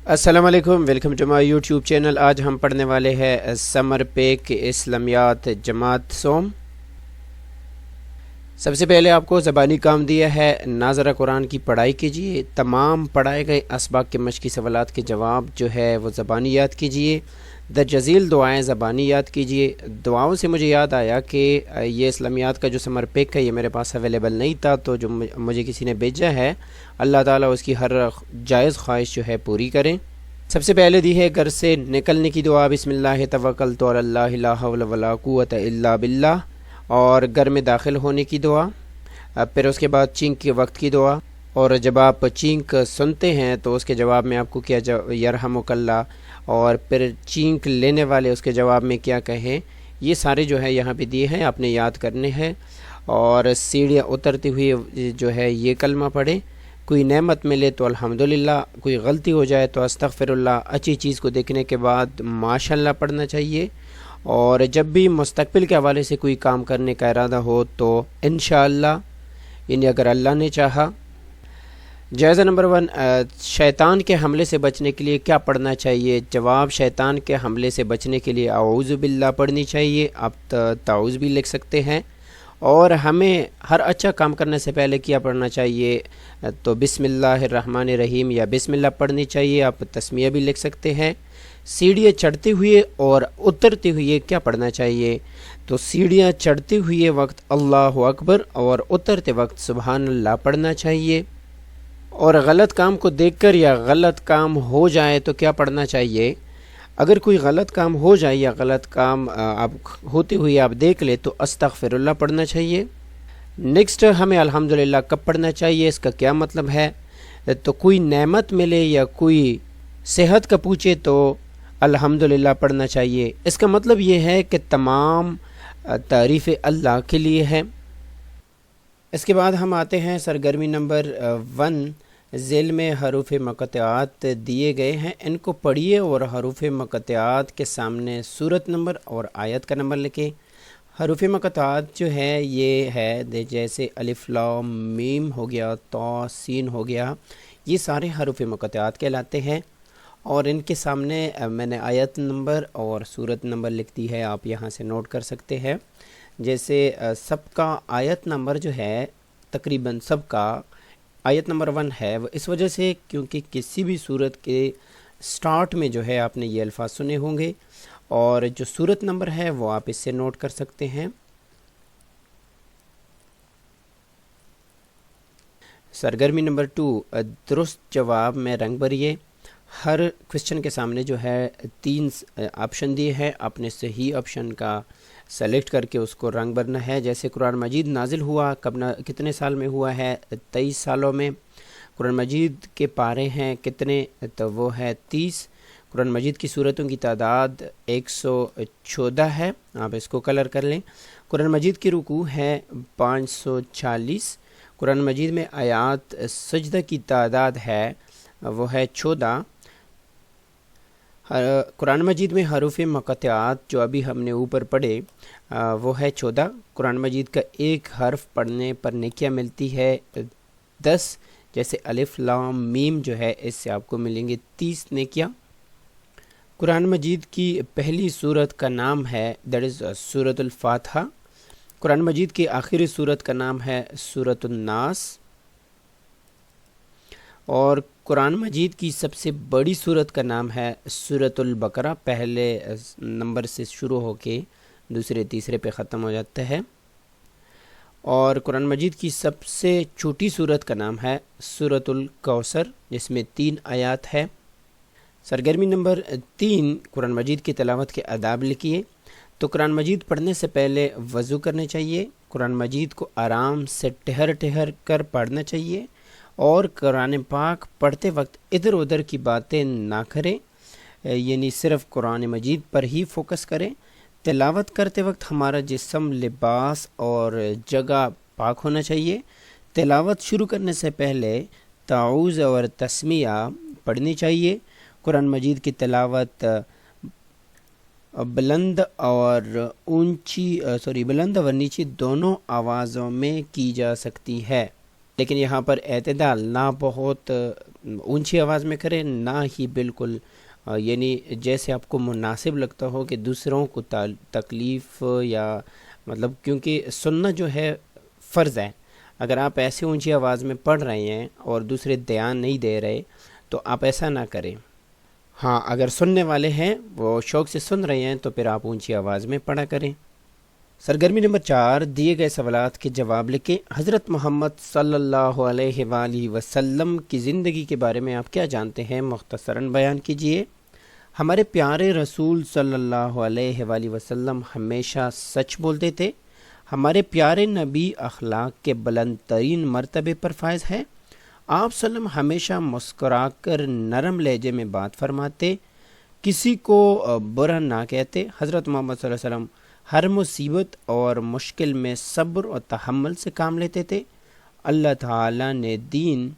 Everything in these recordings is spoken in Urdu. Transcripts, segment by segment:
السلام علیکم، welcome to my YouTube channel. آج ہم پڑھنے والے ہیں سمر پیک اسلامیات جماعت سوم۔ سب سے پہلے آپ کو زبانی کام دیا ہے، ناظرہ قرآن کی پڑھائی کیجیے، تمام پڑھائے گئے اسباق کے مشقی سوالات کے جواب جو ہے وہ زبانی یاد کیجیے، درجزیل دعائیں زبانی یاد کیجیے۔ دعاؤں سے مجھے یاد آیا کہ یہ اسلامیات کا جو سمر پیک ہے یہ میرے پاس اویلیبل نہیں تھا، تو جو مجھے کسی نے بھیجا ہے، اللہ تعالیٰ اس کی ہر جائز خواہش جو ہے پوری کریں۔ سب سے پہلے دی ہے گھر سے نکلنے کی دعا، بسم اللہ توکلت علی اللہ لا حول ولا قوت الا باللہ، اور گھر میں داخل ہونے کی دعا، پھر اس کے بعد چینک کے وقت کی دعا، اور جب آپ چینک سنتے ہیں تو اس کے جواب میں آپ کو کیا یرحمک اللہ، اور پھر چینک لینے والے اس کے جواب میں کیا کہیں، یہ سارے جو ہے یہاں پہ دیے ہیں، آپ نے یاد کرنے ہیں۔ اور سیڑھیاں اترتے ہوئے جو ہے یہ کلمہ پڑھیں، کوئی نعمت ملے تو الحمدللہ، کوئی غلطی ہو جائے تو استغفر اللہ، اچھی چیز کو دیکھنے کے بعد ماشاءاللہ پڑھنا چاہیے، اور جب بھی مستقبل کے حوالے سے کوئی کام کرنے کا ارادہ ہو تو انشاءاللہ، یعنی اگر اللہ نے چاہا۔ جائزہ نمبر 1، شیطان کے حملے سے بچنے کے لیے کیا پڑھنا چاہیے؟ جواب، شیطان کے حملے سے بچنے کے لیے اعوذ باللہ پڑھنی چاہیے، آپ تعوذ بھی لکھ سکتے ہیں، اور ہمیں ہر اچھا کام کرنے سے پہلے کیا پڑھنا چاہیے؟ تو بسم اللہ الرحمن الرحیم یا بسم اللہ پڑھنی چاہیے، آپ تسمیہ بھی لکھ سکتے ہیں۔ سیڑھیاں چڑھتے ہوئے اور اترتے ہوئے کیا پڑھنا چاہیے؟ تو سیڑھیاں چڑھتے ہوئے وقت اللہ اکبر اور اترتے وقت سبحان اللہ پڑھنا چاہیے۔ اور غلط کام کو دیکھ کر یا غلط کام ہو جائے تو کیا پڑھنا چاہیے؟ اگر کوئی غلط کام ہو جائے یا غلط کام آپ ہوتے ہوئے آپ دیکھ لے تو استغفر اللہ پڑھنا چاہیے۔ نیکسٹ، ہمیں الحمدللہ کب پڑھنا چاہیے؟ اس کا کیا مطلب ہے؟ تو کوئی نعمت ملے یا کوئی صحت کا پوچھے تو الحمدللہ پڑھنا چاہیے۔ اس کا مطلب یہ ہے کہ تمام تعریف اللہ کے لیے ہے۔ اس کے بعد ہم آتے ہیں سرگرمی نمبر 1۔ ذیل میں حروف مقطعات دیے گئے ہیں، ان کو پڑھیے اور حروف مقطعات کے سامنے سورت نمبر اور آیت کا نمبر لکھیں۔ حروف مقطعات جو ہے یہ ہے جیسے الف لام میم ہو گیا، طا سین ہو گیا، یہ سارے حروف مقطعات کہلاتے ہیں، اور ان کے سامنے میں نے آیت نمبر اور سورت نمبر لکھ دی ہے، آپ یہاں سے نوٹ کر سکتے ہیں۔ جیسے سب کا آیت نمبر جو ہے تقریباً سب کا آیت نمبر 1 ہے، وہ اس وجہ سے کیونکہ کسی بھی سورت کے سٹارٹ میں جو ہے آپ نے یہ الفاظ سنے ہوں گے، اور جو سورت نمبر ہے وہ آپ اس سے نوٹ کر سکتے ہیں۔ سرگرمی نمبر 2، درست جواب میں رنگ بھریے۔ ہر کوشچن کے سامنے جو ہے 3 آپشن دیے ہیں، آپ نے صحیح آپشن کا سلیکٹ کر کے اس کو رنگ بھرنا ہے۔ جیسے قرآن مجید نازل ہوا کتنے سال میں ہوا ہے؟ 23 سالوں میں۔ قرآن مجید کے پارے ہیں کتنے؟ تو وہ ہے 30۔ قرآن مجید کی صورتوں کی تعداد 114 ہے، آپ اس کو کلر کر لیں۔ قرآن مجید کی رکوع ہے 540۔ قرآن مجید میں آیات سجدہ کی تعداد ہے وہ ہے 14۔ قرآن مجید میں حروف مقطعات جو ابھی ہم نے اوپر پڑھے وہ ہے 14۔ قرآن مجید کا ایک حرف پڑھنے پر نیکیاں ملتی ہے 10، جیسے الف لام میم جو ہے اس سے آپ کو ملیں گے 30 نیکیاں۔ قرآن مجید کی پہلی سورت کا نام ہے دیٹ از سورۃ الفاتحہ۔ قرآن مجید کی آخری سورت کا نام ہے سورۃ الناس، اور قرآن مجید کی سب سے بڑی سورت کا نام ہے سورۃ البقرہ، پہلے نمبر سے شروع ہو کے دوسرے تیسرے پہ ختم ہو جاتا ہے۔ اور قرآن مجید کی سب سے چھوٹی سورت کا نام ہے سورۃ الکوثر، جس میں 3 آیات ہے۔ سرگرمی نمبر 3، قرآن مجید کی تلاوت کے آداب لکھیے۔ تو قرآن مجید پڑھنے سے پہلے وضو کرنا چاہیے، قرآن مجید کو آرام سے ٹھہر کر پڑھنا چاہیے، اور قرآن پاک پڑھتے وقت ادھر ادھر کی باتیں نہ کریں، یعنی صرف قرآن مجید پر ہی فوکس کریں۔ تلاوت کرتے وقت ہمارا جسم، لباس اور جگہ پاک ہونا چاہیے۔ تلاوت شروع کرنے سے پہلے تعوذ اور تسمیہ پڑھنی چاہیے۔ قرآن مجید کی تلاوت بلند اور نیچی دونوں آوازوں میں کی جا سکتی ہے، لیکن یہاں پر اعتدال، نہ بہت اونچی آواز میں کریں، نہ ہی بالکل یعنی جیسے آپ کو مناسب لگتا ہو کہ دوسروں کو تکلیف یا مطلب، کیونکہ سننا جو ہے فرض ہے. اگر آپ ایسے اونچی آواز میں پڑھ رہے ہیں اور دوسرے دھیان نہیں دے رہے تو آپ ایسا نہ کریں. ہاں، اگر سننے والے ہیں وہ شوق سے سن رہے ہیں تو پھر آپ اونچی آواز میں پڑھا کریں. سرگرمی نمبر 4، دیے گئے سوالات کے جواب لکھیں. حضرت محمد صلی اللہ علیہ وآلہ وسلم کی زندگی کے بارے میں آپ کیا جانتے ہیں؟ مختصراً بیان کیجیے. ہمارے پیارے رسول صلی اللہ علیہ وآلہ وسلم ہمیشہ سچ بولتے تھے. ہمارے پیارے نبی اخلاق کے بلند ترین مرتبے پر فائز ہے. آپ صلی اللہ علیہ وسلم ہمیشہ مسکرا کر نرم لہجے میں بات فرماتے، کسی کو برا نہ کہتے. حضرت محمد صلی اللہ علیہ وسلم ہر مصیبت اور مشکل میں صبر اور تحمل سے کام لیتے تھے. اللہ تعالیٰ نے دین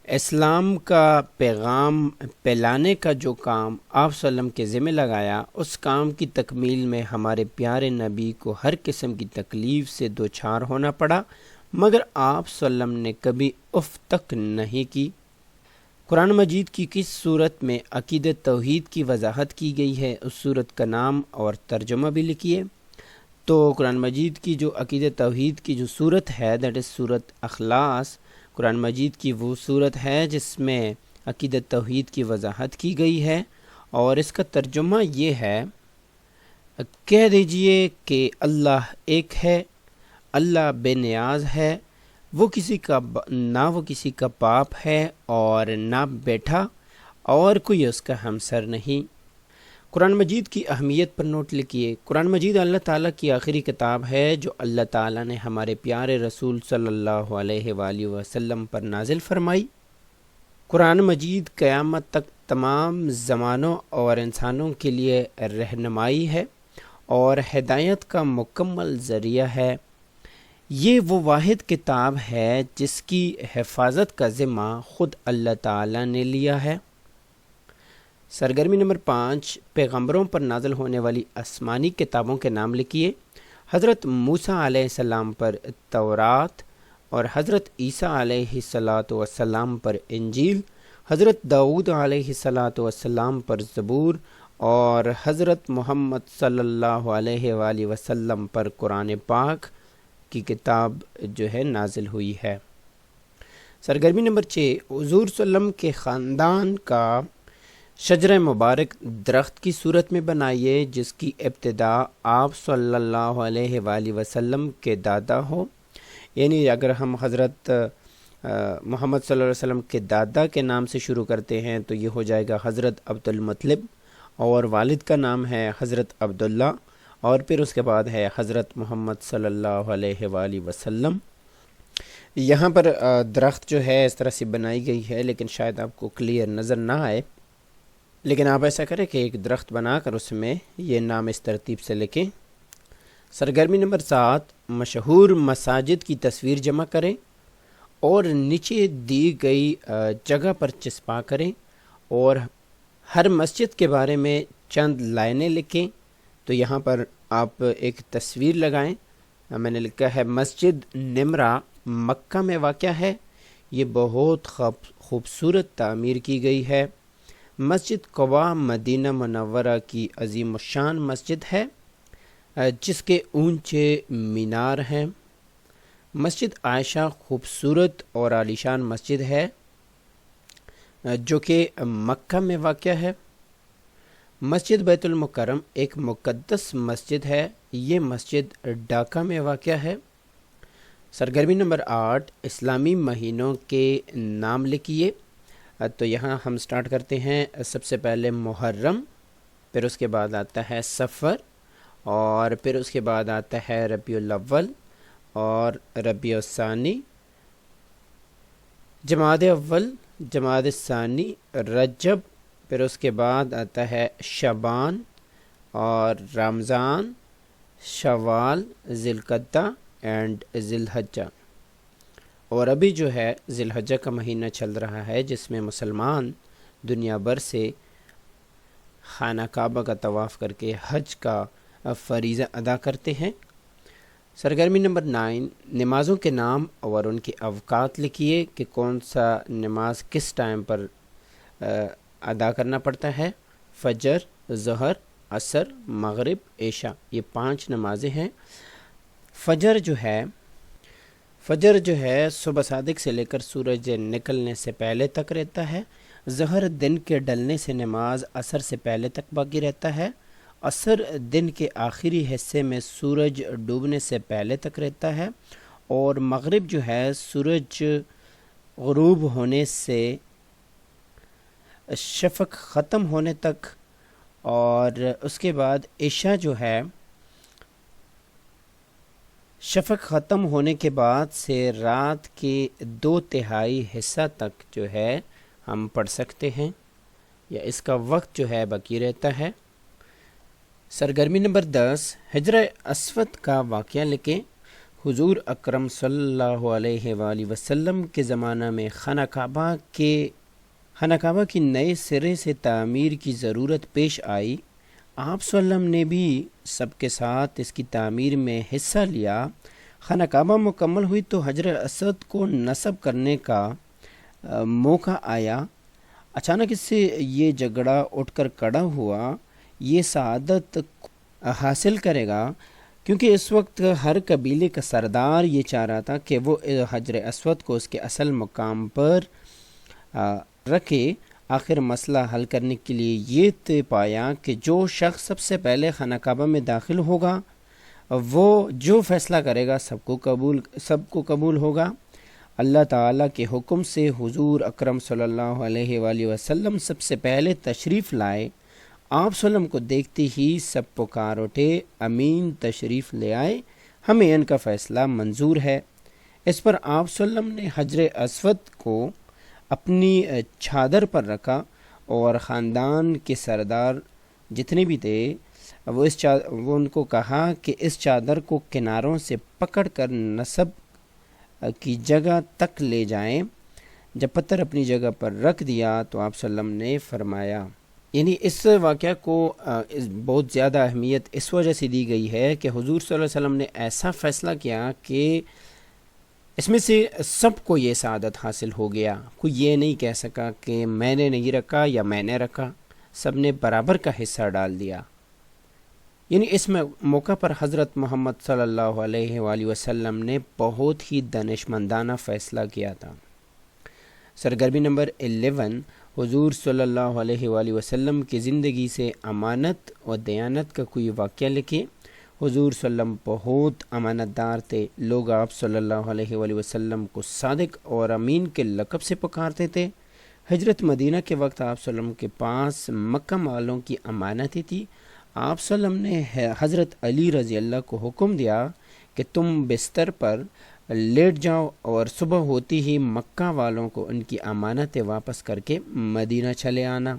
اسلام کا پیغام پھیلانے کا جو کام آپ صلی اللہ علیہ وسلم کے ذمہ لگایا، اس کام کی تکمیل میں ہمارے پیارے نبی کو ہر قسم کی تکلیف سے دوچار ہونا پڑا، مگر آپ صلی اللہ علیہ وسلم نے کبھی اف تک نہیں کی. قرآن مجید کی کس صورت میں عقیدت توحید کی وضاحت کی گئی ہے؟ اس صورت کا نام اور ترجمہ بھی لکھیے. تو قرآن مجید کی جو عقیدت توحید کی جو صورت ہے، دیٹ از صورت اخلاص، قرآن مجید کی وہ صورت ہے جس میں عقیدت توحید کی وضاحت کی گئی ہے، اور اس کا ترجمہ یہ ہے، کہہ دیجئے کہ اللہ ایک ہے، اللہ بے نیاز ہے، وہ کسی کا نہ وہ کسی کا باپ ہے اور نہ بیٹا، اور کوئی اس کا ہمسر نہیں. قرآن مجید کی اہمیت پر نوٹ لکھیے. قرآن مجید اللہ تعالیٰ کی آخری کتاب ہے جو اللہ تعالیٰ نے ہمارے پیارے رسول صلی اللہ علیہ وآلہ وسلم پر نازل فرمائی. قرآن مجید قیامت تک تمام زمانوں اور انسانوں کے لیے رہنمائی ہے اور ہدایت کا مکمل ذریعہ ہے. یہ وہ واحد کتاب ہے جس کی حفاظت کا ذمہ خود اللہ تعالیٰ نے لیا ہے. سرگرمی نمبر 5، پیغمبروں پر نازل ہونے والی آسمانی کتابوں کے نام لکھیے. حضرت موسیٰ علیہ السلام پر تورات اور حضرت عیسیٰ علیہ السلام پر انجیل، حضرت داؤد علیہ السلام پر زبور، اور حضرت محمد صلی اللہ علیہ وآلہ وسلم پر قرآن پاک کی کتاب جو ہے نازل ہوئی ہے. سرگرمی نمبر 6، حضور صلی اللہ علیہ وسلم کے خاندان کا شجرہ مبارک درخت کی صورت میں بنائیے جس کی ابتدا آپ صلی اللہ علیہ وآلہ وسلم کے دادا ہو. یعنی اگر ہم حضرت محمد صلی اللہ علیہ وسلم کے دادا کے نام سے شروع کرتے ہیں تو یہ ہو جائے گا حضرت عبد المطلب، اور والد کا نام ہے حضرت عبداللہ، اور پھر اس کے بعد ہے حضرت محمد صلی اللہ علیہ وآلہ وسلم. یہاں پر درخت جو ہے اس طرح سے بنائی گئی ہے، لیکن شاید آپ کو کلیئر نظر نہ آئے، لیکن آپ ایسا کریں کہ ایک درخت بنا کر اس میں یہ نام اس ترتیب سے لکھیں. سرگرمی نمبر 7، مشہور مساجد کی تصویر جمع کریں اور نیچے دی گئی جگہ پر چسپاں کریں، اور ہر مسجد کے بارے میں چند لائنیں لکھیں. تو یہاں پر آپ ایک تصویر لگائیں. میں نے لکھا ہے مسجد نمرہ مکہ میں واقع ہے. یہ بہت خوبصورت تعمیر کی گئی ہے. مسجد قباء مدینہ منورہ کی عظیم الشان مسجد ہے جس کے اونچے مینار ہیں. مسجد عائشہ خوبصورت اور عالیشان مسجد ہے جو کہ مکہ میں واقع ہے. مسجد بیت المکرم ایک مقدس مسجد ہے. یہ مسجد ڈھاکہ میں واقع ہے. سرگرمی نمبر 8، اسلامی مہینوں کے نام لکھیے. تو یہاں ہم سٹارٹ کرتے ہیں. سب سے پہلے محرم، پھر اس کے بعد آتا ہے صفر، اور پھر اس کے بعد آتا ہے ربیع الاول اور ربیع الثانی، جمادی اول، جمادی الثانی، رجب، پھر اس کے بعد آتا ہے شعبان اور رمضان، شوال، ذی القعدہ اینڈ ذی الحجہ. اور ابھی جو ہے ذی الحجہ کا مہینہ چل رہا ہے جس میں مسلمان دنیا بھر سے خانہ کعبہ کا طواف کر کے حج کا فریضہ ادا کرتے ہیں. سرگرمی نمبر 9، نمازوں کے نام اور ان کے اوقات لکھیے کہ کون سا نماز کس ٹائم پر ادا کرنا پڑتا ہے۔ فجر، ظہر، عصر، مغرب، عشاء، یہ 5 نمازیں ہیں۔ فجر جو ہے صبح صادق سے لے کر سورج نکلنے سے پہلے تک رہتا ہے۔ ظہر دن کے ڈلنے سے نماز عصر سے پہلے تک باقی رہتا ہے۔ عصر دن کے آخری حصے میں سورج ڈوبنے سے پہلے تک رہتا ہے، اور مغرب جو ہے سورج غروب ہونے سے شفق ختم ہونے تک، اور اس کے بعد عشاء جو ہے شفق ختم ہونے کے بعد سے رات کے 2/3 حصہ تک جو ہے ہم پڑھ سکتے ہیں، یا اس کا وقت جو ہے باقی رہتا ہے۔ سرگرمی نمبر 10، حجر اسود کا واقعہ لکھیں۔ حضور اکرم صلی اللہ علیہ وآلہ وسلم کے زمانہ میں خانہ کعبہ کی نئے سرے سے تعمیر کی ضرورت پیش آئی۔ آپ صلی اللہ علیہ وسلم نے بھی سب کے ساتھ اس کی تعمیر میں حصہ لیا۔ خانہ کعبہ مکمل ہوئی تو حجر اسود کو نصب کرنے کا موقع آیا۔ اچانک اس سے یہ جھگڑا اٹھ کر کھڑا ہوا، یہ سعادت حاصل کرے گا، کیونکہ اس وقت ہر قبیلے کا سردار یہ چاہ رہا تھا کہ وہ حجر اسود کو اس کے اصل مقام پر رکھے۔ آخر مسئلہ حل کرنے کے لیے یہ طے پایا کہ جو شخص سب سے پہلے خانہ کعبہ میں داخل ہوگا، وہ جو فیصلہ کرے گا سب کو قبول ہوگا۔ اللہ تعالیٰ کے حکم سے حضور اکرم صلی اللہ علیہ وآلہ وسلم سب سے پہلے تشریف لائے۔ آپ صلی اللہ علیہ وسلم کو دیکھتے ہی سب پکار اٹھے، امین تشریف لے آئے، ہمیں ان کا فیصلہ منظور ہے۔ اس پر آپ صلی اللہ علیہ وسلم نے حجر اسود کو اپنی چادر پر رکھا، اور خاندان کے سردار جتنے بھی تھے وہ ان کو کہا کہ اس چادر کو کناروں سے پکڑ کر نصب کی جگہ تک لے جائیں۔ جب پتھر اپنی جگہ پر رکھ دیا تو آپ صلی اللہ علیہ وسلم نے فرمایا، یعنی اس واقعہ کو بہت زیادہ اہمیت اس وجہ سے دی گئی ہے کہ حضور صلی اللہ علیہ وسلم نے ایسا فیصلہ کیا کہ اس میں سے سب کو یہ سعادت حاصل ہو گیا۔ کوئی یہ نہیں کہہ سکا کہ میں نے نہیں رکھا یا میں نے رکھا، سب نے برابر کا حصہ ڈال دیا۔ یعنی اس موقع پر حضرت محمد صلی اللہ علیہ وآلہ وسلم نے بہت ہی دانشمندانہ فیصلہ کیا تھا۔ سرگرمی نمبر 11، حضور صلی اللہ علیہ وآلہ وسلم کی زندگی سے امانت و دیانت کا کوئی واقعہ لکھیں۔ حضور صلی اللہ علیہ وسلم بہت امانت دار تھے۔ لوگ آپ صلی اللہ علیہ وآلہ وسلم کو صادق اور امین کے لقب سے پکارتے تھے۔ ہجرت مدینہ کے وقت آپ صلی اللہ علیہ وسلم کے پاس مکہ والوں کی امانتیں تھی۔ آپ صلی اللہ علیہ وسلم نے حضرت علی رضی اللہ کو حکم دیا کہ تم بستر پر لیٹ جاؤ اور صبح ہوتی ہی مکہ والوں کو ان کی امانتیں واپس کر کے مدینہ چلے آنا۔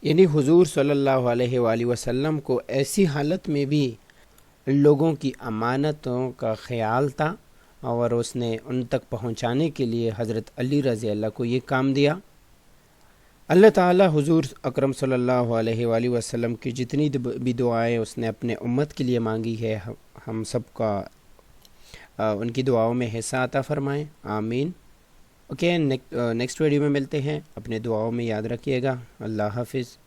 یعنی حضور صلی اللہ علیہ وآلہ وسلم کو ایسی حالت میں بھی لوگوں کی امانتوں کا خیال تھا، اور اس نے ان تک پہنچانے کے لیے حضرت علی رضی اللہ کو یہ کام دیا۔ اللہ تعالی حضور اکرم صلی اللہ علیہ وآلہ وسلم کی جتنی بھی دعائیں اس نے اپنے امت کے لیے مانگی ہے، ہم سب کا ان کی دعاؤں میں حصہ عطا فرمائیں، آمین۔ اوکے، نیکسٹ ویڈیو میں ملتے ہیں، اپنے دعاؤں میں یاد رکھیے گا۔ اللہ حافظ۔